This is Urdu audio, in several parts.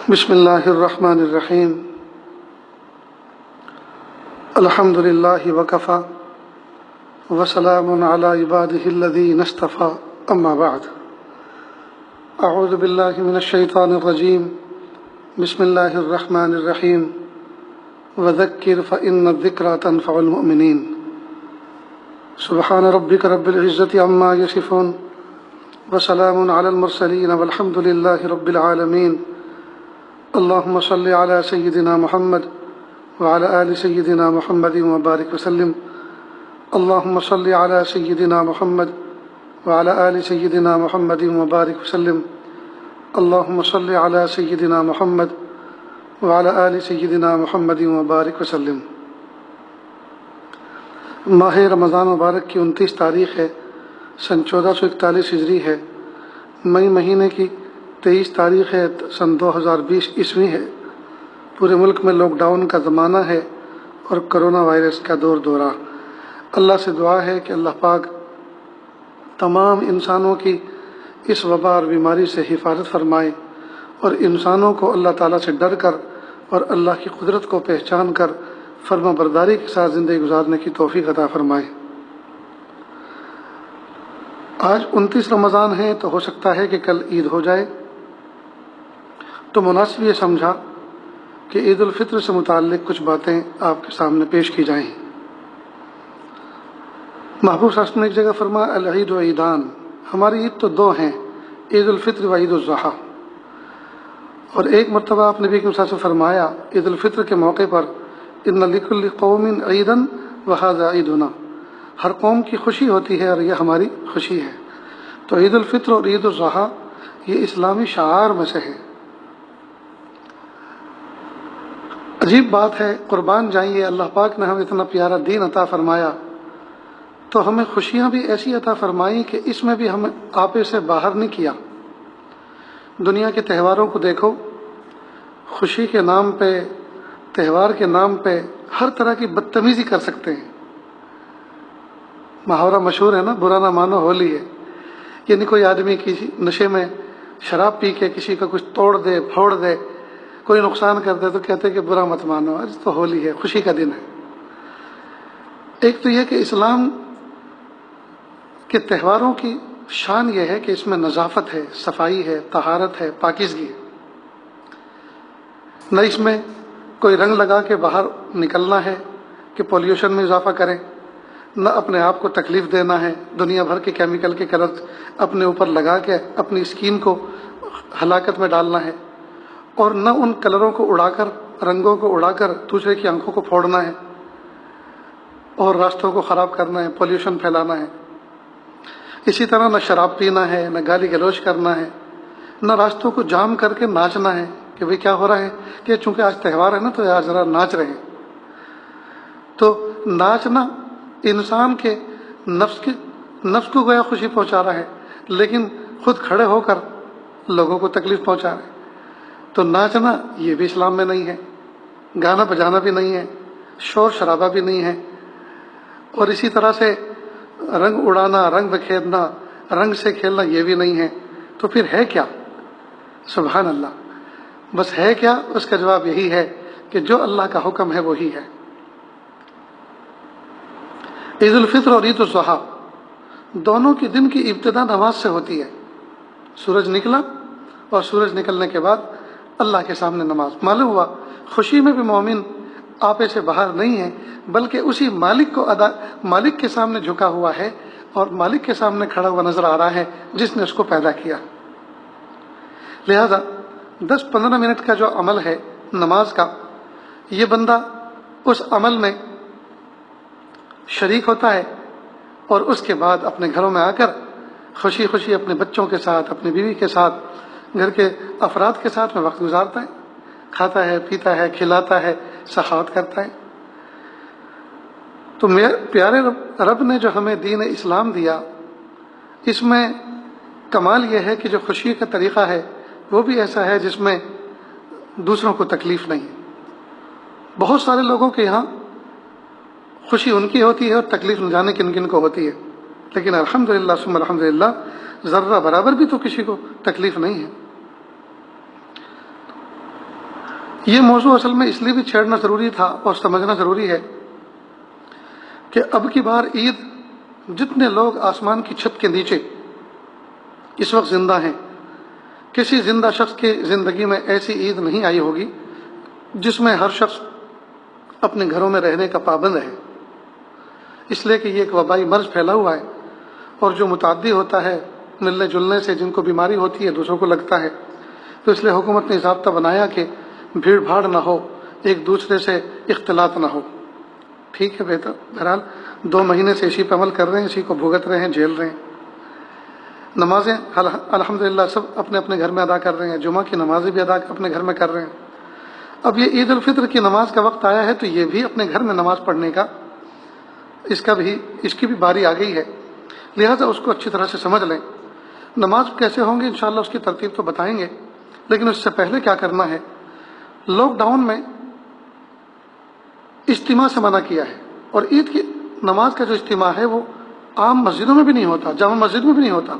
بسم اللہ الرحمن الرحیم الحمد للہ وکفی وسلام علی عبادہ الذین اصطفی اما بعد اعوذ باللہ من الشیطان الرجیم بسم اللہ الرحمن الرحیم وذکر فإن الذکرى تنفع المؤمنین سبحان ربک رب العزة عما یصفون وسلام علی المرسلین والحمد للہ رب العالمین اللهم صل على سيدنا محمد وعلى آل سيدنا محمد وبارك وسلم اللهم صل على سيدنا محمد وعلى آل سيدنا محمد وبارك وسلم اللهم صل على سيدنا محمد وعلى آل سيدنا محمد وبارك وسلم۔ ماہ رمضان مبارک کی 29 تاریخ ہے، سن 1441 ہجری ہے، مئی مہینے کی 23 تاریخ ہے، سن 2020 عیسوی ہے۔ پورے ملک میں لاک ڈاؤن کا زمانہ ہے اور کرونا وائرس کا دورہ۔ اللہ سے دعا ہے کہ اللہ پاک تمام انسانوں کی اس وبا اور بیماری سے حفاظت فرمائے اور انسانوں کو اللہ تعالیٰ سے ڈر کر اور اللہ کی قدرت کو پہچان کر فرما برداری کے ساتھ زندگی گزارنے کی توفیق عطا فرمائے۔ آج 29 رمضان ہے تو ہو سکتا ہے کہ کل عید ہو جائے، تو مناسب یہ سمجھا کہ عید الفطر سے متعلق کچھ باتیں آپ کے سامنے پیش کی جائیں۔ محبوب صلی اللہ علیہ وسلم نے ایک جگہ فرمایا العید و عیدان، ہماری عید تو دو ہیں، عید الفطر و عید الاضحیٰ۔ اور ایک مرتبہ آپ نبی کے وسلم سے فرمایا عید الفطر کے موقع پر ان لکل قوم عیدا وہذا عیدنا، ہر قوم کی خوشی ہوتی ہے اور یہ ہماری خوشی ہے۔ تو عید الفطر اور عید الاضحیٰ یہ اسلامی شعائر میں سے ہے۔ عجیب بات ہے، قربان جائیے، اللہ پاک نے ہمیں اتنا پیارا دین عطا فرمایا تو ہمیں خوشیاں بھی ایسی عطا فرمائیں کہ اس میں بھی ہمیں آپے سے باہر نہیں کیا۔ دنیا کے تہواروں کو دیکھو، خوشی کے نام پہ، تہوار کے نام پہ ہر طرح کی بدتمیزی کر سکتے ہیں۔ محاورہ مشہور ہے نا، برا نہ مانو ہولی ہے، یعنی کوئی آدمی کسی نشے میں شراب پی کے کسی کا کچھ توڑ دے، پھوڑ دے، کوئی نقصان کر دے تو کہتے ہیں کہ برا مت مانو، آج تو ہولی ہے، خوشی کا دن ہے۔ ایک تو یہ کہ اسلام کے تہواروں کی شان یہ ہے کہ اس میں نظافت ہے، صفائی ہے، طہارت ہے، پاکیزگی ہے۔ نہ اس میں کوئی رنگ لگا کے باہر نکلنا ہے کہ پولیوشن میں اضافہ کریں، نہ اپنے آپ کو تکلیف دینا ہے، دنیا بھر کے کیمیکل کے کلر اپنے اوپر لگا کے اپنی اسکین کو ہلاکت میں ڈالنا ہے، اور نہ ان کلروں کو اڑا کر، رنگوں کو اڑا کر دوسرے کی آنکھوں کو پھوڑنا ہے اور راستوں کو خراب کرنا ہے، پولیوشن پھیلانا ہے۔ اسی طرح نہ شراب پینا ہے، نہ گالی گلوچ کرنا ہے، نہ راستوں کو جام کر کے ناچنا ہے کہ بھئی کیا ہو رہا ہے کہ چونکہ آج تہوار ہے نا تو آج ذرا ناچ رہے ہیں۔ تو ناچنا انسان کے نفس کو گویا خوشی پہنچا رہا ہے، لیکن خود کھڑے ہو کر لوگوں کو تکلیف پہنچا رہے ہیں۔ تو ناچنا یہ بھی اسلام میں نہیں ہے، گانا بجانا بھی نہیں ہے، شور شرابہ بھی نہیں ہے، اور اسی طرح سے رنگ اڑانا، رنگ بکھیرنا، رنگ سے کھیلنا یہ بھی نہیں ہے۔ تو پھر ہے کیا؟ سبحان اللہ، بس ہے کیا؟ اس کا جواب یہی ہے کہ جو اللہ کا حکم ہے وہی ہے۔ عید الفطر اور عید الاضحیٰ دونوں کی دن کی ابتدا نماز سے ہوتی ہے۔ سورج نکلا اور سورج نکلنے کے بعد اللہ کے سامنے نماز۔ معلوم ہوا خوشی میں بھی مومن آپے سے باہر نہیں ہے، بلکہ اسی مالک کے سامنے جھکا ہوا ہے اور مالک کے سامنے کھڑا ہوا نظر آ رہا ہے جس نے اس کو پیدا کیا۔ لہذا 10-15 منٹ کا جو عمل ہے نماز کا، یہ بندہ اس عمل میں شریک ہوتا ہے اور اس کے بعد اپنے گھروں میں آ کر خوشی خوشی اپنے بچوں کے ساتھ، اپنی بیوی کے ساتھ، گھر کے افراد کے ساتھ میں وقت گزارتا ہے، کھاتا ہے، پیتا ہے، کھلاتا ہے، سخاوت کرتا ہے۔ تو پیارے رب نے جو ہمیں دین اسلام دیا، اس میں کمال یہ ہے کہ جو خوشی کا طریقہ ہے وہ بھی ایسا ہے جس میں دوسروں کو تکلیف نہیں۔ بہت سارے لوگوں کے یہاں خوشی ان کی ہوتی ہے اور تکلیف نہ جانے کن کن کو ہوتی ہے، لیکن الحمدللہ ثم الحمدللہ ذرہ برابر بھی تو کسی کو تکلیف نہیں ہے۔ یہ موضوع اصل میں اس لیے بھی چھیڑنا ضروری تھا اور سمجھنا ضروری ہے کہ اب کی بار عید جتنے لوگ آسمان کی چھت کے نیچے اس وقت زندہ ہیں، کسی زندہ شخص کی زندگی میں ایسی عید نہیں آئی ہوگی جس میں ہر شخص اپنے گھروں میں رہنے کا پابند ہے، اس لیے کہ یہ ایک وبائی مرض پھیلا ہوا ہے اور جو متعدی ہوتا ہے ملنے جلنے سے، جن کو بیماری ہوتی ہے دوسروں کو لگتا ہے، تو اس لیے حکومت نے ضابطہ بنایا کہ بھیڑ بھاڑ نہ ہو، ایک دوسرے سے اختلاط نہ ہو۔ ٹھیک ہے، بہتر، بہرحال 2 مہینے سے اسی پہ عمل کر رہے ہیں، اسی کو بھگت رہے ہیں، جھیل رہے ہیں۔ نمازیں الحمدللہ سب اپنے اپنے گھر میں ادا کر رہے ہیں، جمعہ کی نمازیں بھی ادا اپنے گھر میں کر رہے ہیں۔ اب یہ عید الفطر کی نماز کا وقت آیا ہے تو یہ بھی اپنے گھر میں نماز پڑھنے کا اس کی بھی باری آ گئی ہے، لہٰذا اس کو اچھی طرح سے سمجھ لیں۔ نماز کیسے ہوں گے انشاءاللہ اس کی ترتیب تو بتائیں گے، لیکن اس سے پہلے کیا کرنا ہے، لاک ڈاؤن میں اجتماع سے منع کیا ہے، اور عید کی نماز کا جو اجتماع ہے وہ عام مسجدوں میں بھی نہیں ہوتا، جامع مسجد میں بھی نہیں ہوتا،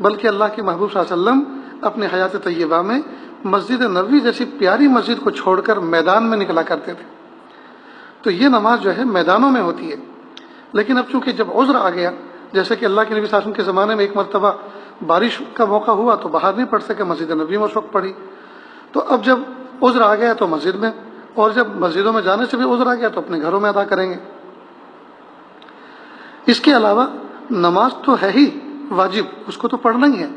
بلکہ اللہ کے محبوب صلی اللہ علیہ وسلم اپنے حیات طیبہ میں مسجد نبوی جیسی پیاری مسجد کو چھوڑ کر میدان میں نکلا کرتے تھے، تو یہ نماز جو ہے میدانوں میں ہوتی ہے۔ لیکن اب چونکہ جب عذر آ گیا، جیسے کہ اللہ کے نبی صلی اللہ علیہ وسلم کے زمانے میں ایک مرتبہ بارش کا موقع ہوا تو باہر نہیں پڑھ سکے، مسجد نبوی میں اس وقت پڑھی، تو اب جب عذر آ گیا تو مسجد میں، اور جب مسجدوں میں جانے سے بھی عذر آ گیا تو اپنے گھروں میں ادا کریں گے۔ اس کے علاوہ نماز تو ہے ہی واجب، اس کو تو پڑھنا ہی ہے،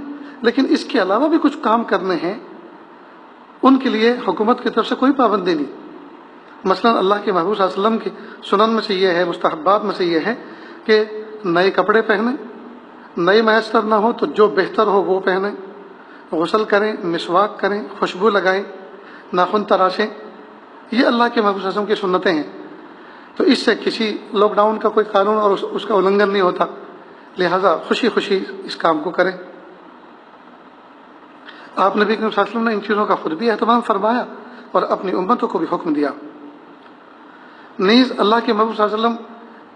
لیکن اس کے علاوہ بھی کچھ کام کرنے ہیں، ان کے لیے حکومت کی طرف سے کوئی پابندی نہیں۔ مثلا اللہ کے محبوب صلی اللہ علیہ وسلم کی سنن میں سے یہ ہے، مستحبات میں سے یہ ہے کہ نئے کپڑے پہنیں، نئے میسر نہ ہو تو جو بہتر ہو وہ پہنیں، غسل کریں، مسواک کریں، خوشبو لگائیں، ناخن تراشیں، یہ اللہ کے محبوب صلی اللہ علیہ وسلم کی سنتیں ہیں۔ تو اس سے کسی لاک ڈاؤن کا کوئی قانون اور اس کا النگھن نہیں ہوتا، لہٰذا خوشی خوشی اس کام کو کریں۔ آپ نبی کریم صلی اللہ علیہ وسلم نے ان چیزوں کا خود بھی اہتمام فرمایا اور اپنی امتوں کو بھی حکم دیا۔ نیز اللہ کے محبوب صلی اللہ علیہ وسلم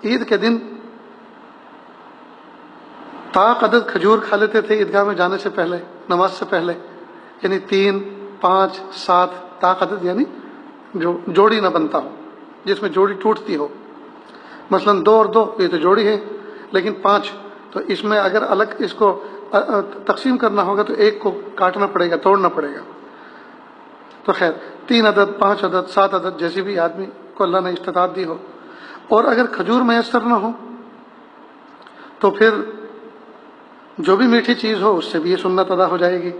عید کے دن طاق عدد کھجور کھا لیتے تھے عیدگاہ میں جانے سے پہلے، نماز سے پہلے، یعنی 3، 5، 7 طاق عدد، یعنی جو جوڑی نہ بنتا ہو، جس میں جوڑی ٹوٹتی ہو، مثلا 2 اور 2 یہ تو جوڑی ہے، لیکن 5 تو اس میں اگر الگ اس کو تقسیم کرنا ہوگا تو ایک کو کاٹنا پڑے گا، توڑنا پڑے گا۔ تو خیر 3 عدد، 5 عدد، 7 عدد، جیسی بھی آدمی کو اللہ نے استطاعت دی ہو، اور اگر کھجور میسر نہ ہو تو پھر جو بھی میٹھی چیز ہو اس سے بھی یہ سنت ادا ہو جائے گی۔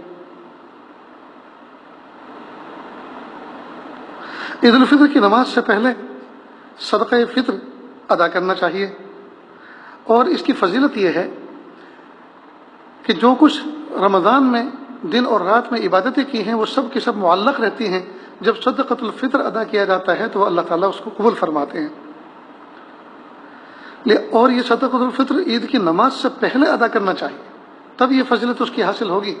عید الفطر کی نماز سے پہلے صدقہ فطر ادا کرنا چاہیے، اور اس کی فضیلت یہ ہے کہ جو کچھ رمضان میں دن اور رات میں عبادتیں کی ہیں وہ سب کی سب معلق رہتی ہیں، جب صدقۃ الفطر ادا کیا جاتا ہے تو اللہ تعالیٰ اس کو قبول فرماتے ہیں۔ اور یہ صدقۃ الفطر عید کی نماز سے پہلے ادا کرنا چاہیے، تب یہ فضیلت اس کی حاصل ہوگی،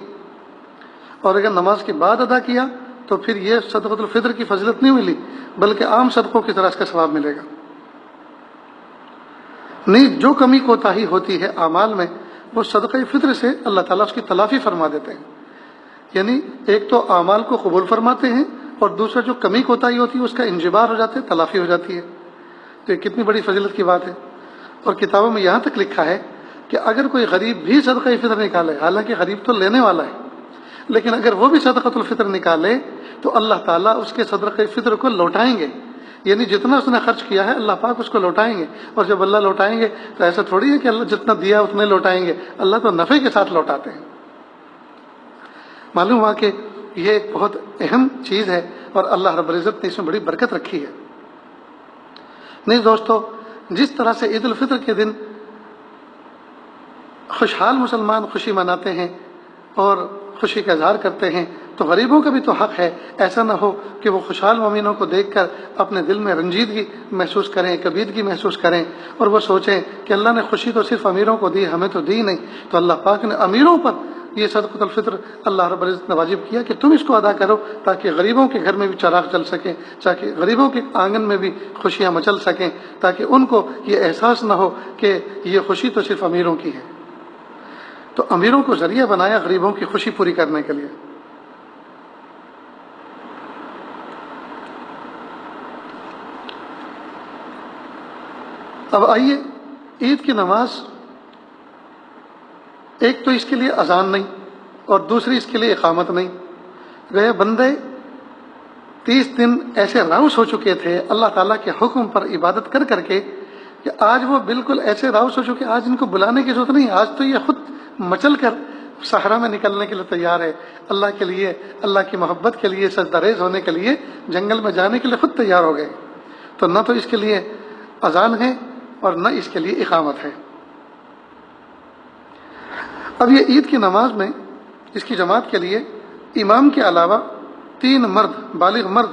اور اگر نماز کے بعد ادا کیا تو پھر یہ صدقۃ الفطر کی فضیلت نہیں ملی، بلکہ عام صدقوں کی طرح اس کا ثواب ملے گا۔ نہیں، جو کمی کوتاہی ہوتی ہے اعمال میں وہ صدقہ فطر سے اللہ تعالیٰ اس کی تلافی فرما دیتے ہیں، یعنی ایک تو اعمال کو قبول فرماتے ہیں، اور دوسرا جو کمی کوتاہی ہوتی ہے اس کا انجبار ہو جاتا ہے، تلافی ہو جاتی ہے۔ تو یہ کتنی بڑی فضیلت کی بات ہے۔ اور کتابوں میں یہاں تک لکھا ہے کہ اگر کوئی غریب بھی صدقہ فطر نکالے، حالانکہ غریب تو لینے والا ہے، لیکن اگر وہ بھی صدقۃ الفطر نکالے تو اللہ تعالیٰ اس کے صدقہ فطر کو لوٹائیں گے، یعنی جتنا اس نے خرچ کیا ہے اللہ پاک اس کو لوٹائیں گے۔ اور جب اللہ لوٹائیں گے تو ایسا تھوڑی ہے کہ اللہ جتنا دیا اتنے لوٹائیں گے، اللہ تو نفع کے ساتھ لوٹاتے ہیں۔ معلوم ہوا کہ یہ ایک بہت اہم چیز ہے اور اللہ رب العزت نے اس میں بڑی برکت رکھی ہے۔ نہیں دوستو، جس طرح سے عید الفطر کے دن خوشحال مسلمان خوشی مناتے ہیں اور خوشی کا اظہار کرتے ہیں، تو غریبوں کا بھی تو حق ہے، ایسا نہ ہو کہ وہ خوشحال مومنوں کو دیکھ کر اپنے دل میں رنجیدگی محسوس کریں، کبیدگی محسوس کریں، اور وہ سوچیں کہ اللہ نے خوشی تو صرف امیروں کو دی، ہمیں تو دی نہیں۔ تو اللہ پاک نے امیروں پر یہ صدقۃ الفطر اللہ رب العزت نے واجب کیا کہ تم اس کو ادا کرو، تاکہ غریبوں کے گھر میں بھی چراغ جل سکیں، تاکہ غریبوں کے آنگن میں بھی خوشیاں مچل سکیں، تاکہ ان کو یہ احساس نہ ہو کہ یہ خوشی تو صرف امیروں کی ہے۔ تو امیروں کو ذریعہ بنایا غریبوں کی خوشی پوری کرنے کے لیے۔ اب آئیے، عید کی نماز ایک تو اس کے لیے اذان نہیں اور دوسری اس کے لیے اقامت نہیں. گئے بندے 30 دن ایسے راؤس ہو چکے تھے اللہ تعالیٰ کے حکم پر عبادت کر کر کے کہ آج وہ بالکل ایسے راؤس ہو چکے، آج ان کو بلانے کی ضرورت نہیں. آج تو یہ خود مچل کر صحرا میں نکلنے کے لیے تیار ہے، اللہ کے لیے، اللہ کی محبت کے لیے، سجدہ ریز ہونے کے لیے، جنگل میں جانے کے لیے خود تیار ہو گئے. تو نہ تو اس کے لیے اذان ہے اور نہ اس کے لیے اقامت ہے. اب یہ عید کی نماز میں اس کی جماعت کے لیے امام کے علاوہ 3 مرد، بالغ مرد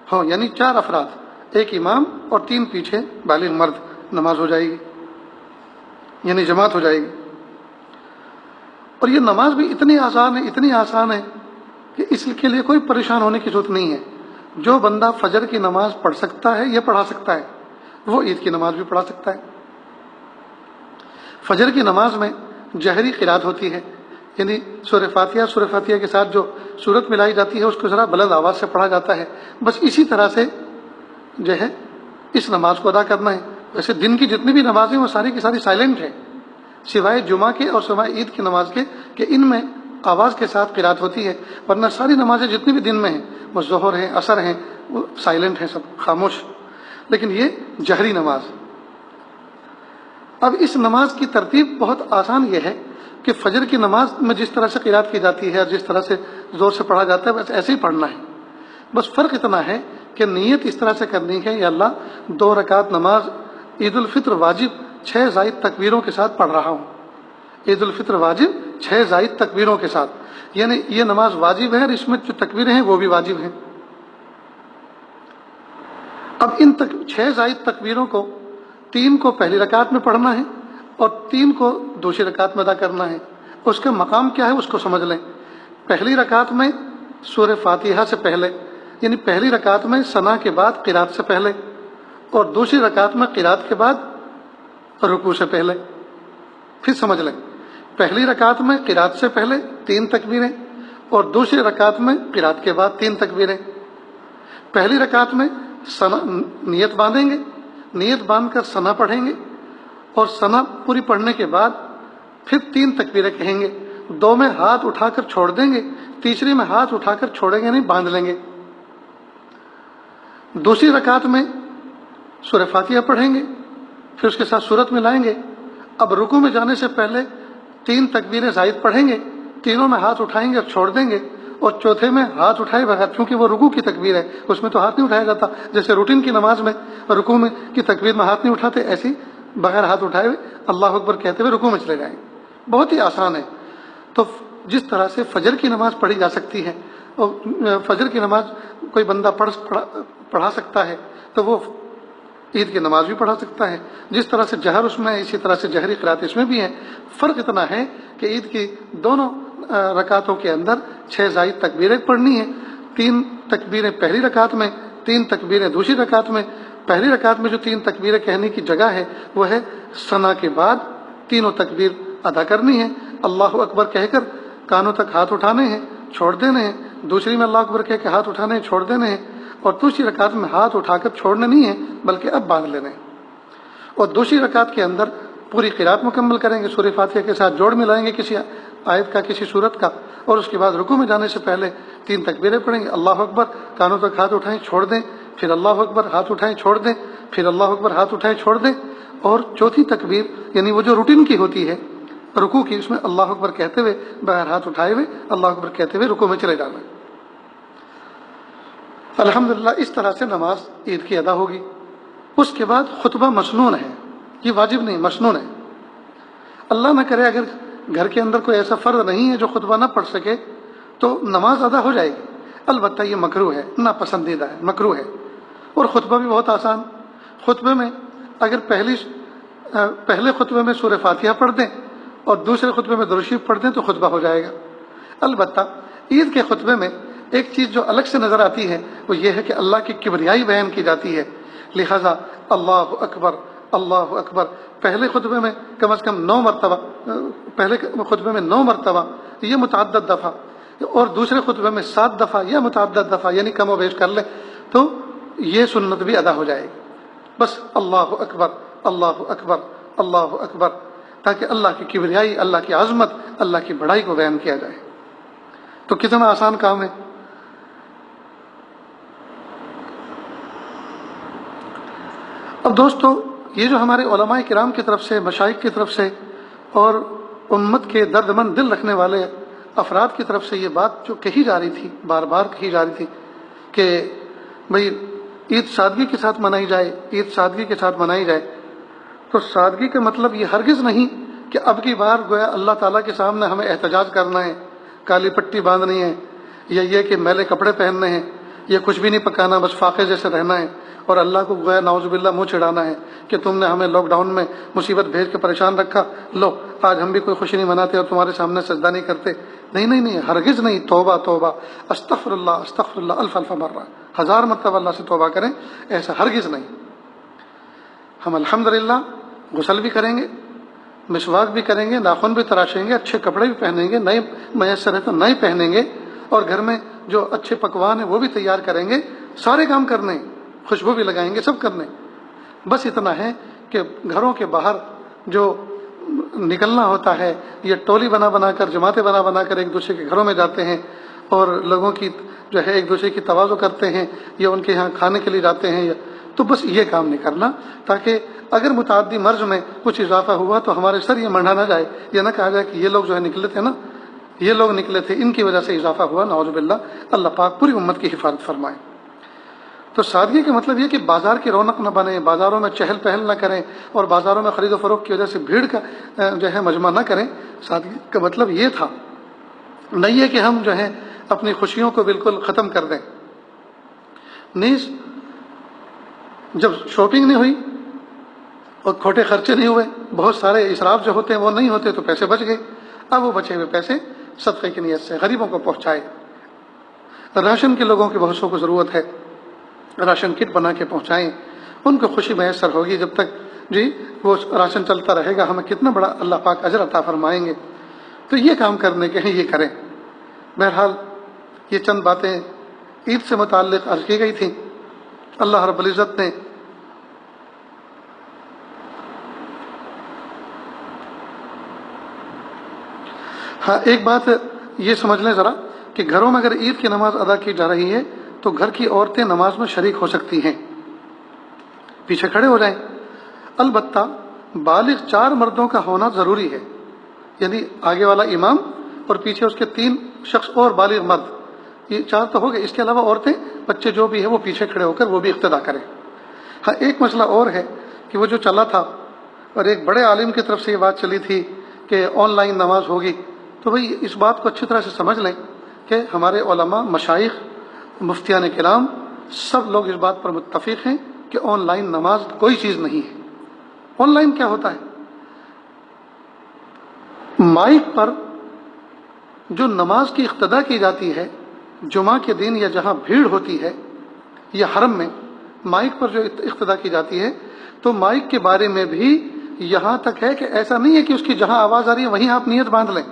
ہوں، یعنی 4 افراد، ایک امام اور 3 پیچھے بالغ مرد، نماز ہو جائے گی، یعنی جماعت ہو جائے گی. اور یہ نماز بھی اتنی آسان ہے کہ اس کے لیے کوئی پریشان ہونے کی ضرورت نہیں ہے. جو بندہ فجر کی نماز پڑھ سکتا ہے یہ پڑھا سکتا ہے، وہ عید کی نماز بھی پڑھا سکتا ہے. فجر کی نماز میں جہری قرات ہوتی ہے، یعنی سورہ فاتحہ کے ساتھ جو سورت ملائی جاتی ہے اس کو ذرا بلند آواز سے پڑھا جاتا ہے. بس اسی طرح سے جو ہے اس نماز کو ادا کرنا ہے. ویسے دن کی جتنی بھی نمازیں وہ ساری کی ساری سائلنٹ ہیں، سوائے جمعہ کے اور سوائے عید کی نماز کے کہ ان میں آواز کے ساتھ قرات ہوتی ہے، ورنہ ساری نمازیں جتنی بھی دن میں ہیں، وہ ظہر ہیں، عصر ہیں، وہ سائلنٹ ہیں، سب خاموش. لیکن یہ جہری نماز. اب اس نماز کی ترتیب بہت آسان یہ ہے کہ فجر کی نماز میں جس طرح سے قرات کی جاتی ہے اور جس طرح سے زور سے پڑھا جاتا ہے بس ایسے ہی پڑھنا ہے. بس فرق اتنا ہے کہ نیت اس طرح سے کرنی ہے، یا اللہ 2 رکعت نماز عید الفطر واجب 6 زائد تکبیروں کے ساتھ پڑھ رہا ہوں. عید الفطر واجب 6 زائد تکبیروں کے ساتھ، یعنی یہ نماز واجب ہے اور اس میں جو تکبیریں ہیں وہ بھی واجب ہیں. اب ان 6 زائد تکبیروں کو 3 کو پہلی رکعت میں پڑھنا ہے اور 3 کو دوسری رکعت میں ادا کرنا ہے. اس کا مقام کیا ہے اس کو سمجھ لیں. پہلی رکعت میں سورہ فاتحہ سے پہلے، یعنی پہلی رکعت میں ثنا کے بعد قرات سے پہلے، اور دوسری رکعت میں قرات کے بعد رکوع سے پہلے. پھر سمجھ لیں، پہلی رکعت میں قرات سے پہلے 3 تکبیریں اور دوسری رکعت میں قرات کے بعد 3 تکبیریں. پہلی رکعت میں نیت باندھیں گے، نیت باندھ کر ثنا پڑھیں گے اور ثنا پوری پڑھنے کے بعد پھر 3 تکبیریں کہیں گے. 2 میں ہاتھ اٹھا کر چھوڑ دیں گے، تیسری میں ہاتھ اٹھا کر چھوڑیں گے نہیں، باندھ لیں گے. دوسری رکعت میں سورہ فاتحہ پڑھیں گے، پھر اس کے ساتھ سورت میں لائیں گے. اب رکوع میں جانے سے پہلے 3 تکبیریں زائد پڑھیں گے، تینوں میں ہاتھ اٹھائیں گے اور چھوڑ دیں گے، اور چوتھے میں ہاتھ اٹھائے بغیر، چونکہ وہ رکوع کی تکبیر ہے اس میں تو ہاتھ نہیں اٹھایا جاتا، جیسے روٹین کی نماز میں رکوع میں کی تکبیر میں ہاتھ نہیں اٹھاتے، ایسی بغیر ہاتھ اٹھائے ہوئے اللہ اکبر کہتے ہوئے رکوع میں چلے جائیں. بہت ہی آسان ہے. تو جس طرح سے فجر کی نماز پڑھی جا سکتی ہے اور فجر کی نماز کوئی بندہ پڑھا سکتا ہے تو وہ عید کی نماز بھی پڑھا سکتا ہے. جس طرح سے جہر اس میں ہے اسی طرح سے جہری قرات اس میں بھی ہے. فرق اتنا ہے کہ عید کی دونوں رکعتوں کے اندر 6 زائد تکبیریں پڑھنی ہیں. 3 تکبیریں پہلی رکعت میں، 3 تکبیریں دوسری رکعت میں. پہلی رکعت میں جو 3 تکبیریں کہنے کی جگہ ہے وہ ہے ثنا کے بعد تینوں تکبیر ادا کرنی ہے. اللہ اکبر کہہ کر کانوں تک ہاتھ اٹھانے ہیں، چھوڑ دینے ہیں. دوسری میں اللہ اکبر کہہ کے ہاتھ اٹھانے ہیں، چھوڑ دینے ہیں. اور دوسری رکعت میں ہاتھ اٹھا کر چھوڑنے نہیں ہے بلکہ اب باندھ لینے ہیں. اور دوسری رکعت کے اندر پوری قرات مکمل کریں گے، سورہ فاتحہ کے ساتھ جوڑ ملائیں گے کسی آیت کا، کسی سورت کا، اور اس کے بعد رکوع میں جانے سے پہلے 3 تکبیریں پڑھیں گے. اللہ اکبر، کانوں تک ہاتھ اٹھائیں چھوڑ دیں، پھر اللہ اکبر ہاتھ اٹھائیں چھوڑ دیں، پھر اللہ اکبر ہاتھ اٹھائیں چھوڑ دیں. اور چوتھی تکبیر یعنی وہ جو روٹین کی ہوتی ہے رکوع کی، اس میں اللہ اکبر کہتے ہوئے بغیر ہاتھ اٹھائے ہوئے اللہ اکبر کہتے ہوئے رکوع میں چلے جانا. الحمدللہ اس طرح سے نماز عید کی ادا ہوگی. اس کے بعد خطبہ مسنون ہے، یہ واجب نہیں، مسنون ہے. اللہ نہ کرے اگر گھر کے اندر کوئی ایسا فرد نہیں ہے جو خطبہ نہ پڑھ سکے تو نماز ادا ہو جائے گی. البتہ یہ مکروہ ہے، ناپسندیدہ ہے، مکروہ ہے. اور خطبہ بھی بہت آسان. خطبے میں اگر پہلے خطبے میں سورہ فاتحہ پڑھ دیں اور دوسرے خطبے میں درود شریف پڑھ دیں تو خطبہ ہو جائے گا. البتہ عید کے خطبے میں ایک چیز جو الگ سے نظر آتی ہے وہ یہ ہے کہ اللہ کی کبریائی بیان کی جاتی ہے. لہذا اللہ اکبر اللہ اکبر پہلے خطبے میں کم از کم 9 مرتبہ، پہلے خطبے میں 9 مرتبہ، یہ متعدد دفعہ، اور دوسرے خطبے میں 7 دفعہ یا متعدد دفعہ، یعنی کم و بیش کر لیں تو یہ سنت بھی ادا ہو جائے گی. بس اللہ اکبر اللہ اکبر اللہ اکبر، تاکہ اللہ کی کبریائی، اللہ کی عظمت، اللہ کی بڑائی کو بیان کیا جائے۔ تو کتنا آسان کام ہے۔ اب دوستو، یہ جو ہمارے علماء کرام کی طرف سے، مشائخ کی طرف سے اور امت کے درد مند دل رکھنے والے افراد کی طرف سے یہ بات جو کہی جا رہی تھی، بار بار کہی جا رہی تھی کہ بھئی عید سادگی کے ساتھ منائی جائے، عید سادگی کے ساتھ منائی جائے، تو سادگی کا مطلب یہ ہرگز نہیں کہ اب کی بار گویا اللہ تعالیٰ کے سامنے ہمیں احتجاج کرنا ہے، کالی پٹی باندھنی ہے، یا یہ کہ میلے کپڑے پہننے ہیں، یا کچھ بھی نہیں پکانا، بس فاقے جیسے رہنا ہے، اور اللہ کو گویا نعوذ باللہ منہ چڑھانا ہے کہ تم نے ہمیں لاک ڈاؤن میں مصیبت بھیج کے پریشان رکھا، لو آج ہم بھی کوئی خوشی نہیں مناتے اور تمہارے سامنے سجدہ نہیں کرتے۔ نہیں نہیں نہیں، ہرگز نہیں، توبہ توبہ، استغفر اللہ الف الف مرہ، 1000 مرتبہ اللہ سے توبہ کریں، ایسا ہرگز نہیں۔ ہم الحمدللہ غسل بھی کریں گے، مسواک بھی کریں گے، ناخن بھی تراشیں گے، اچھے کپڑے بھی پہنیں گے، نئے میسر ہے تو نئے پہنیں گے، اور گھر میں جو اچھے پکوان ہیں وہ بھی تیار کریں گے، سارے کام کرنے، خوشبو بھی لگائیں گے، سب کرنے۔ بس اتنا ہے کہ گھروں کے باہر جو نکلنا ہوتا ہے، یہ ٹولی بنا بنا کر، جماعتیں بنا بنا کر ایک دوسرے کے گھروں میں جاتے ہیں اور لوگوں کی جو ہے ایک دوسرے کی تواضع کرتے ہیں، یا ان کے یہاں کھانے کے لیے جاتے ہیں، تو بس یہ کام نہیں کرنا، تاکہ اگر متعدی مرض میں کچھ اضافہ ہوا تو ہمارے سر یہ منڈا نہ جائے، یہ نہ کہا جائے کہ یہ لوگ جو ہے نکلے تھے نا، یہ لوگ نکلے تھے، ان کی وجہ سے اضافہ ہوا، نعوذ باللہ۔ اللہ پاک پوری امت کی حفاظت فرمائے۔ تو سادگی کا مطلب یہ کہ بازار کی رونق نہ بنے، بازاروں میں چہل پہل نہ کریں، اور بازاروں میں خرید و فروخت کی وجہ سے بھیڑ کا جو ہے مجمع نہ کریں۔ سادگی کا مطلب یہ تھا، نہیں ہے کہ ہم جو ہے اپنی خوشیوں کو بالکل ختم کر دیں۔ نیز جب شاپنگ نہیں ہوئی اور کھوٹے خرچے نہیں ہوئے، بہت سارے اسراف جو ہوتے ہیں وہ نہیں ہوتے، تو پیسے بچ گئے، اب وہ بچے ہوئے پیسے صدقے کی نیت سے غریبوں کو پہنچائے۔ راشن کے لوگوں کی بہت سو کو ضرورت ہے، راشن کٹ بنا کے پہنچائیں، ان کو خوشی میسر ہوگی جب تک جی وہ راشن چلتا رہے گا، ہمیں کتنا بڑا اللہ پاک اجر عطا فرمائیں گے۔ تو یہ کام کرنے کے ہیں، یہ کریں۔ بہرحال یہ چند باتیں عید سے متعلق عرض کی گئی تھیں۔ اللہ رب العزت نے ہاں ایک بات یہ سمجھ لیں ذرا کہ گھروں میں اگر عید کی نماز ادا کی جا رہی ہے تو گھر کی عورتیں نماز میں شریک ہو سکتی ہیں، پیچھے کھڑے ہو جائیں، البتہ بالغ 4 مردوں کا ہونا ضروری ہے، یعنی آگے والا امام اور پیچھے اس کے 3 شخص اور بالغ مرد، یہ 4 تو ہو گئے، اس کے علاوہ عورتیں بچے جو بھی ہیں وہ پیچھے کھڑے ہو کر وہ بھی اقتدا کریں۔ ہاں ایک مسئلہ اور ہے کہ وہ جو چلا تھا اور ایک بڑے عالم کی طرف سے یہ بات چلی تھی کہ آن لائن نماز ہوگی، تو بھئی اس بات کو اچھی طرح سے سمجھ لیں کہ ہمارے علماء، مشائخ، مفتیان کرام سب لوگ اس بات پر متفق ہیں کہ آن لائن نماز کوئی چیز نہیں ہے۔ آن لائن کیا ہوتا ہے؟ مائک پر جو نماز کی اقتدا کی جاتی ہے جمعہ کے دن یا جہاں بھیڑ ہوتی ہے یا حرم میں، مائک پر جو اقتدا کی جاتی ہے، تو مائک کے بارے میں بھی یہاں تک ہے کہ ایسا نہیں ہے کہ اس کی جہاں آواز آ رہی ہے وہیں آپ نیت باندھ لیں،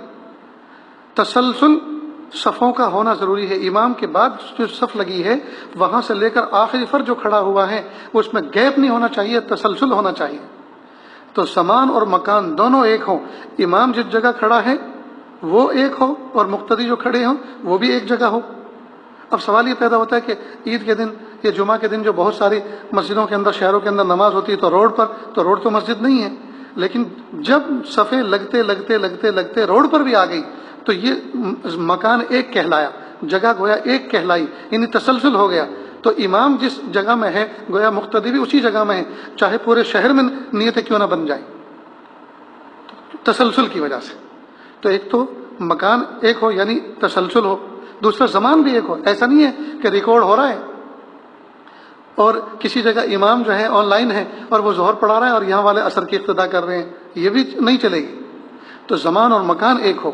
تسلسل صفوں کا ہونا ضروری ہے۔ امام کے بعد جو صف لگی ہے وہاں سے لے کر آخری فرد جو کھڑا ہوا ہے اس میں گیپ نہیں ہونا چاہیے، تسلسل ہونا چاہیے، تو زمان اور مکان دونوں ایک ہوں، امام جس جگہ کھڑا ہے وہ ایک ہو اور مقتدی جو کھڑے ہوں وہ بھی ایک جگہ ہو۔ اب سوال یہ پیدا ہوتا ہے کہ عید کے دن یا جمعہ کے دن جو بہت ساری مسجدوں کے اندر، شہروں کے اندر نماز ہوتی ہے تو روڈ پر، تو روڈ تو مسجد نہیں ہے، لیکن جب صفیں لگتے لگتے لگتے لگتے روڈ پر بھی آ گئی تو یہ مکان ایک کہلایا، جگہ گویا ایک کہلائی، یعنی تسلسل ہو گیا۔ تو امام جس جگہ میں ہے گویا مقتدی بھی اسی جگہ میں ہے، چاہے پورے شہر میں نیتیں کیوں نہ بن جائیں، تسلسل کی وجہ سے۔ تو ایک تو مکان ایک ہو یعنی تسلسل ہو، دوسرا زمان بھی ایک ہو، ایسا نہیں ہے کہ ریکارڈ ہو رہا ہے اور کسی جگہ امام جو ہے آن لائن ہے اور وہ ظہر پڑھا رہا ہے اور یہاں والے عصر کی اقتدا کر رہے ہیں، یہ بھی نہیں چلے گی۔ تو زمان اور مکان ایک ہو۔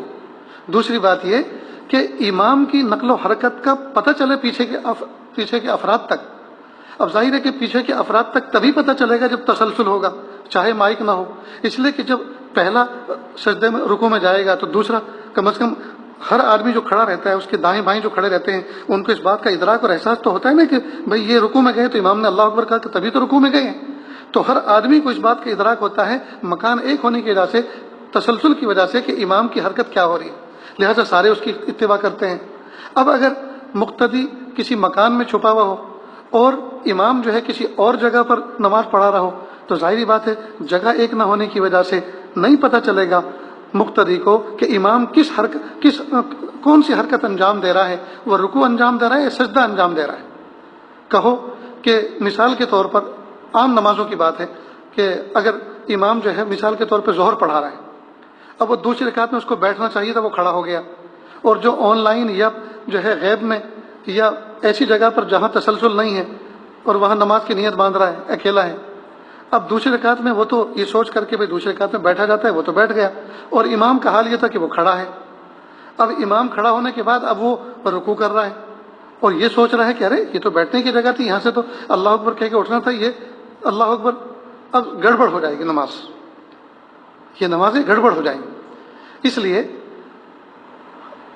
دوسری بات یہ کہ امام کی نقل و حرکت کا پتہ چلے پیچھے کے افراد تک۔ اب ظاہر ہے کہ پیچھے کے افراد تک تبھی پتہ چلے گا جب تسلسل ہوگا، چاہے مائک نہ ہو، اس لیے کہ جب پہلا سجدے میں رکوع میں جائے گا تو دوسرا کم از کم ہر آدمی جو کھڑا رہتا ہے اس کے دائیں بائیں جو کھڑے رہتے ہیں ان کو اس بات کا ادراک اور احساس تو ہوتا ہے نا کہ بھئی یہ رکوع میں گئے تو امام نے اللہ اکبر کہا کہ تبھی تو رکوع میں گئے ہیں، تو ہر آدمی کو اس بات کا ادراک ہوتا ہے مکان ایک ہونے کی وجہ سے، تسلسل کی وجہ سے، کہ امام کی حرکت کیا ہو رہی ہے، لہٰذا سارے اس کی اتباع کرتے ہیں۔ اب اگر مقتدی کسی مکان میں چھپا ہوا ہو اور امام جو ہے کسی اور جگہ پر نماز پڑھا رہا ہو، تو ظاہری بات ہے جگہ ایک نہ ہونے کی وجہ سے نہیں پتہ چلے گا مقتدی کو کہ امام کون سی حرکت انجام دے رہا ہے، وہ رکوع انجام دے رہا ہے یا سجدہ انجام دے رہا ہے۔ کہو کہ مثال کے طور پر عام نمازوں کی بات ہے کہ اگر امام جو ہے مثال کے طور پہ ظہر پڑھا رہا ہے، اب وہ دوسری رکعت میں اس کو بیٹھنا چاہیے تھا، وہ کھڑا ہو گیا، اور جو آن لائن یا جو ہے غیب میں یا ایسی جگہ پر جہاں تسلسل نہیں ہے اور وہاں نماز کی نیت باندھ رہا ہے، اکیلا ہے، اب دوسری رکعت میں وہ تو یہ سوچ کر کے بھائی دوسری رکعت میں بیٹھا جاتا ہے، وہ تو بیٹھ گیا، اور امام کا حال یہ تھا کہ وہ کھڑا ہے۔ اب امام کھڑا ہونے کے بعد اب وہ رکوع کر رہا ہے اور یہ سوچ رہا ہے کہ ارے یہ تو بیٹھنے کی جگہ تھی، یہاں سے تو اللہ اکبر کہہ کے اٹھنا تھا، یہ اللہ اکبر، اب گڑبڑ ہو جائے گی نماز، یہ نمازیں گڑبڑ ہو جائیں گی۔ اس لیے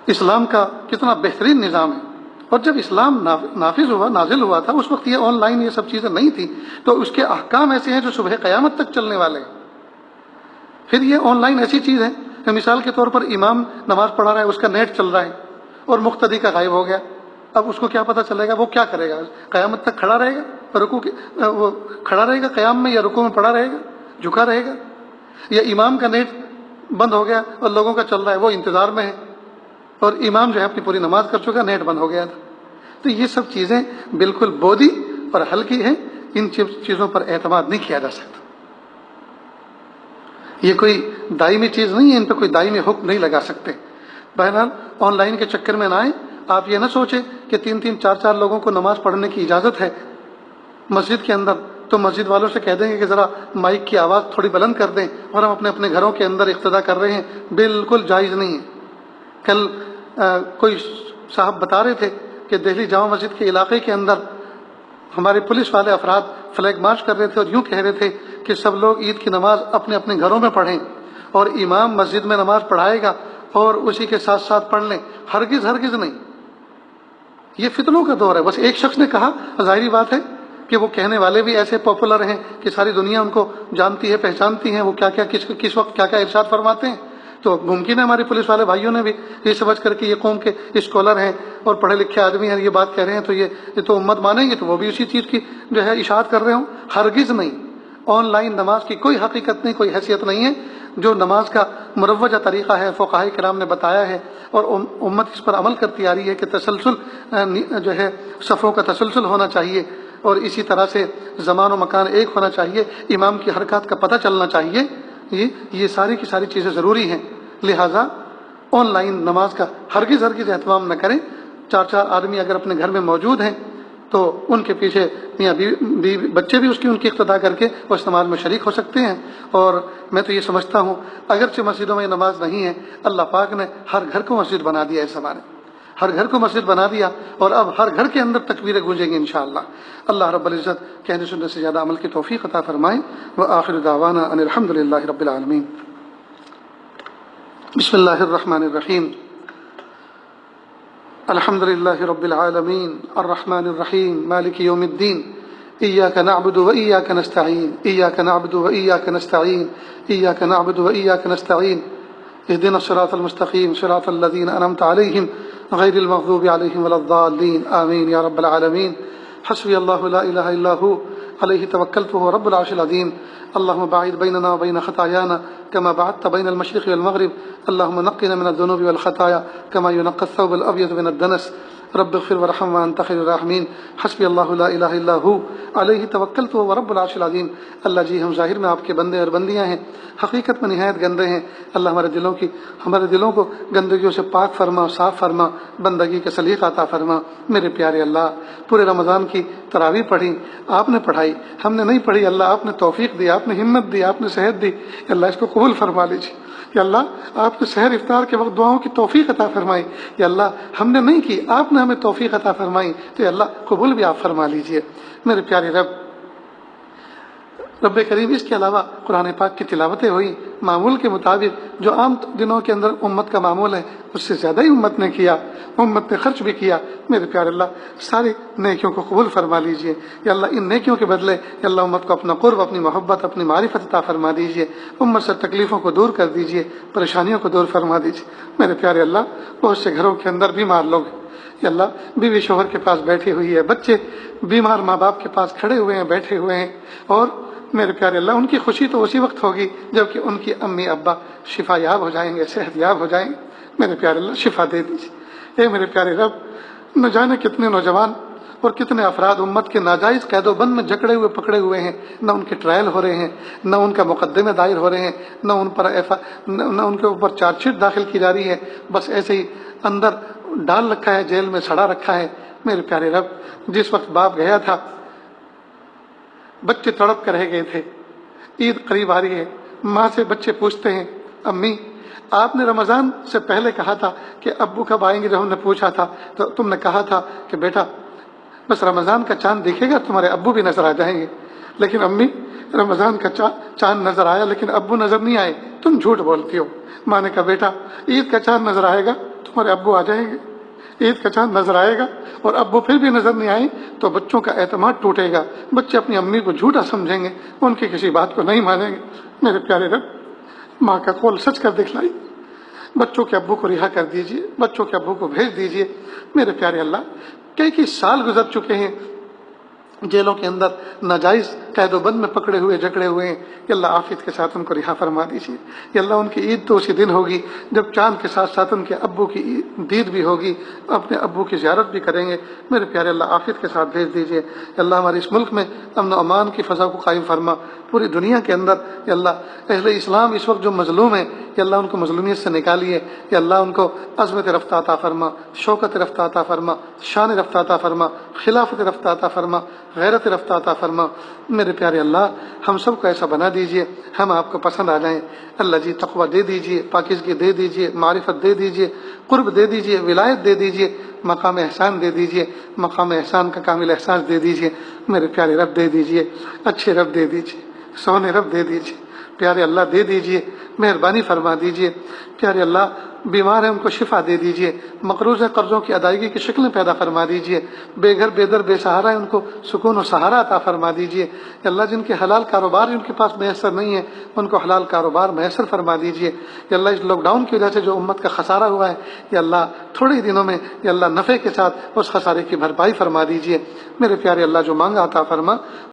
اسلام کا کتنا بہترین نظام ہے، اور جب اسلام نازل ہوا تھا اس وقت یہ آن لائن یہ سب چیزیں نہیں تھی، تو اس کے احکام ایسے ہیں جو صبح قیامت تک چلنے والے ہیں۔ پھر یہ آن لائن ایسی چیز ہے کہ مثال کے طور پر امام نماز پڑھا رہا ہے، اس کا نیٹ چل رہا ہے اور مقتدی کا غائب ہو گیا، اب اس کو کیا پتہ چلے گا، وہ کیا کرے گا؟ قیامت تک کھڑا رہے گا، وہ کھڑا رہے گا قیام میں، یا رکوع میں پڑا رہے گا، جھکا رہے گا؟ یا امام کا نیٹ بند ہو گیا اور لوگوں کا چل رہا ہے، وہ انتظار میں ہے، اور امام جو ہے اپنی پوری نماز کر چکا، نیٹ بند ہو گیا تھا۔ تو یہ سب چیزیں بالکل بودی اور ہلکی ہیں، ان چیزوں پر اعتماد نہیں کیا جا سکتا۔ یہ کوئی دائمی چیز نہیں ہے، ان پہ کوئی دائمی حکم نہیں لگا سکتے۔ بہرحال آن لائن کے چکر میں نہ آئیں، آپ یہ نہ سوچیں کہ 3-3 4-4 لوگوں کو نماز پڑھنے کی اجازت ہے مسجد کے اندر، تو مسجد والوں سے کہہ دیں گے کہ ذرا مائک کی آواز تھوڑی بلند کر دیں، اور ہم اپنے اپنے گھروں کے اندر اقتدا کر رہے ہیں، بالکل جائز نہیں ہے۔ کل کوئی صاحب بتا رہے تھے کہ دہلی جامع مسجد کے علاقے کے اندر ہمارے پولیس والے افراد فلیگ مارچ کر رہے تھے اور یوں کہہ رہے تھے کہ سب لوگ عید کی نماز اپنے اپنے گھروں میں پڑھیں، اور امام مسجد میں نماز پڑھائے گا اور اسی کے ساتھ ساتھ پڑھ لیں۔ ہرگز ہرگز نہیں، یہ فتنوں کا دور ہے۔ بس ایک شخص نے کہا، ظاہری بات ہے کہ وہ کہنے والے بھی ایسے پاپولر ہیں کہ ساری دنیا ان کو جانتی ہے، پہچانتی ہیں، وہ کیا کیا کس وقت کیا کیا ارشاد فرماتے ہیں۔ تو ممکن ہے ہمارے پولیس والے بھائیوں نے بھی یہ سمجھ کر کے یہ قوم کے اسکالر ہیں اور پڑھے لکھے آدمی ہیں، یہ بات کہہ رہے ہیں تو یہ تو امت مانیں گے، تو وہ بھی اسی چیز کی جو ہے اشاعت کر رہے ہوں۔ ہرگز نہیں، آن لائن نماز کی کوئی حقیقت نہیں، کوئی حیثیت نہیں ہے۔ جو نماز کا مروجہ طریقہ ہے فقہاء کرام نے بتایا ہے، اور امت اس پر عمل کرتی آ رہی ہے کہ تسلسل جو ہے صفوں کا تسلسل ہونا چاہیے، اور اسی طرح سے زمان و مکان ایک ہونا چاہیے، امام کی حرکات کا پتہ چلنا چاہیے، یہ ساری کی ساری چیزیں ضروری ہیں۔ لہٰذا آن لائن نماز کا ہرگز ہرگز اہتمام نہ کریں۔ 4 آدمی اگر اپنے گھر میں موجود ہیں تو ان کے پیچھے میاں بیوی بچے بھی ان کی اقتدا کر کے اس نماز میں شریک ہو سکتے ہیں۔ اور میں تو یہ سمجھتا ہوں اگرچہ مسجدوں میں یہ نماز نہیں ہے، اللہ پاک نے ہر گھر کو مسجد بنا دیا ہے، ہمارے ہر گھر کو مسجد بنا دیا، اور اب ہر گھر کے اندر تکبیریں گونجیں گی انشاءاللہ۔ اللہ رب العزت کہنے سننے سے زیادہ عمل کی توفیق عطا فرمائیں۔ وآخر دعوانا ان الحمد للہ رب العالمین۔ بسم اللہ الرحمن الرحیم۔ الحمد للہ رب العالمین الرحمن الرحیم مالک یوم الدین۔ إياك نعبد وإياك نستعين إياك نعبد وإياك نستعين إياك نعبد وإياك نستعين اهدنا الصراط المستقيم صراط الذين أنعمت عليهم غير المغضوب عليهم ولا الضالين آمين يا رب العالمين۔ حسبي الله لا إله إلا هو عليه توكلت وهو رب العرش العظيم۔ اللهم باعد بيننا وبين خطايانا كما بعدت بين المشرق والمغرب، اللهم نقنا من الذنوب والخطايا كما ينقى الثوب الأبيض من الدنس، رب اغفر ورحم وانت خیر الراحمین۔ حسبی اللہ لا الہ الا ہو علیہ توکلت وہو رب العرش العظیم۔ اللہ جی ہم ظاہر میں آپ کے بندے اور بندیاں ہیں، حقیقت میں نہایت گندے ہیں۔ اللہ ہمارے دلوں کو گندگیوں سے پاک فرما، صاف فرما، بندگی کے سلیقہ عطا فرما۔ میرے پیارے اللہ، پورے رمضان کی تراویح پڑھی، آپ نے پڑھائی، ہم نے نہیں پڑھی، اللہ آپ نے توفیق دی، آپ نے ہمت دی، آپ نے صحت دی، اللہ اس کو قبول فرما لیجیے۔ یا اللہ آپ نے سحر افطار کے وقت دعاؤں کی توفیق عطا فرمائی، یا اللہ ہم نے نہیں کی، آپ نے ہمیں توفیق عطا فرمائی، تو یا اللہ قبول بھی آپ فرما لیجئے۔ میرے پیارے رب، رب کریم اس کے علاوہ قرآن پاک کی تلاوتیں ہوئی معمول کے مطابق، جو عام دنوں کے اندر امت کا معمول ہے اس سے زیادہ ہی امت نے کیا، امت نے خرچ بھی کیا۔ میرے پیارے اللہ ساری نیکیوں کو قبول فرما لیجئے یا اللہ، ان نیکیوں کے بدلے یا اللہ امت کو اپنا قرب، اپنی محبت، اپنی معرفت عطا فرما دیجئے، امت سے تکلیفوں کو دور کر دیجئے، پریشانیوں کو دور فرما دیجئے۔ میرے پیارے اللہ بہت سے گھروں کے اندر بیمار لوگ ہیں یا اللہ، بیوی شوہر کے پاس بیٹھی ہوئی ہے، بچے بیمار ماں باپ کے پاس کھڑے ہوئے ہیں، بیٹھے ہوئے ہیں، اور میرے پیارے اللہ ان کی خوشی تو اسی وقت ہوگی جب کہ ان کی امی ابا شفا یاب ہو جائیں گے، صحت یاب ہو جائیں گے۔ میرے پیارے اللہ شفا دے دیجیے۔ اے میرے پیارے رب، نہ جانے کتنے نوجوان اور کتنے افراد امت کے ناجائز قید و بند میں جکڑے ہوئے پکڑے ہوئے ہیں، نہ ان کے ٹرائل ہو رہے ہیں، نہ ان کا مقدمے دائر ہو رہے ہیں، نہ ان کے اوپر چارج شیٹ داخل کی جا رہی ہے، بس ایسے ہی اندر ڈال رکھا ہے، جیل میں سڑا رکھا ہے۔ میرے پیارے رب، جس وقت باپ گیا تھا بچے تڑپ کر رہ گئے تھے، عید قریب آ رہی ہے، ماں سے بچے پوچھتے ہیں امی آپ نے رمضان سے پہلے کہا تھا کہ ابو کب آئیں گے، جب ہم نے پوچھا تھا تو تم نے کہا تھا کہ بیٹا بس رمضان کا چاند دیکھے گا تمہارے ابو بھی نظر آ جائیں گے، لیکن امی رمضان کا چاند نظر آیا لیکن ابو نظر نہیں آئے، تم جھوٹ بولتی ہو۔ ماں نے کہا بیٹا عید کا چاند نظر آئے گا تمہارے ابو آ جائیں گے، عید کا چاند نظر آئے گا اور ابو پھر بھی نظر نہیں آئے تو بچوں کا اعتماد ٹوٹے گا، بچے اپنی امی کو جھوٹا سمجھیں گے، ان کی کسی بات کو نہیں مانیں گے۔ میرے پیارے رب، ماں کا قول سچ کر دکھلائی، بچوں کے ابو کو رہا کر دیجئے، بچوں کے ابو کو بھیج دیجئے۔ میرے پیارے اللہ کئی سال گزر چکے ہیں، جیلوں کے اندر ناجائز قید و بند میں پکڑے ہوئے جکڑے ہوئے ہیں، یا اللہ عافیت کے ساتھ ان کو رہا فرما دیجیے۔ یا اللہ ان کی عید تو اسی دن ہوگی جب چاند کے ساتھ ساتھ ان کے ابو کی دید بھی ہوگی، اپنے ابو کی زیارت بھی کریں گے۔ میرے پیارے اللہ عافیت کے ساتھ بھیج دیجیے۔ یا اللہ ہمارے اس ملک میں امن و امان کی فضا کو قائم فرما، پوری دنیا کے اندر یا اللہ اہل اسلام اس وقت جو مظلوم ہیں یا اللہ ان کو مظلومیت سے نکالیے، یا اللہ ان کو عظمت رفتہ عطا فرما، شوکت رفتہ عطا فرما، شان رفتہ عطا فرما، خلافت رفتہ عطا فرما، غیرت رفتہ عطا فرما۔ میرے پیارے اللہ ہم سب کو ایسا بنا دیجئے ہم آپ کو پسند آ جائیں۔ اللہ جی تقوی دے دیجئے، پاکیزگی دے دیجئے، معرفت دے دیجئے، قرب دے دیجئے، ولایت دے دیجئے، مقام احسان دے دیجئے، مقام احسان کا کامل احساس دے دیجئے۔ میرے پیارے رب دے دیجئے، اچھے رب دے دیجئے، سونے رب دے دیجئے، پیارے اللہ دے دیجئے، مہربانی فرما دیجئے۔ پیارے اللہ بیمار ہیں ان کو شفا دے دیجئے، مقروض قرضوں کی ادائیگی کی شکلیں پیدا فرما دیجئے، بے گھر بے در بے سہارا ہیں ان کو سکون و سہارا عطا فرما دیجئے۔ یا اللہ جن کے حلال کاروبار ان کے پاس میسر نہیں ہے ان کو حلال کاروبار میسر فرما دیجئے۔ یا اللہ اس لاک ڈاؤن کی وجہ سے جو امت کا خسارہ ہوا ہے یا اللہ تھوڑے ہی دنوں میں یا اللہ نفع کے ساتھ اس خسارے کی بھرپائی فرما دیجئے۔ میرے پیارے اللہ جو مانگا عطا فرما۔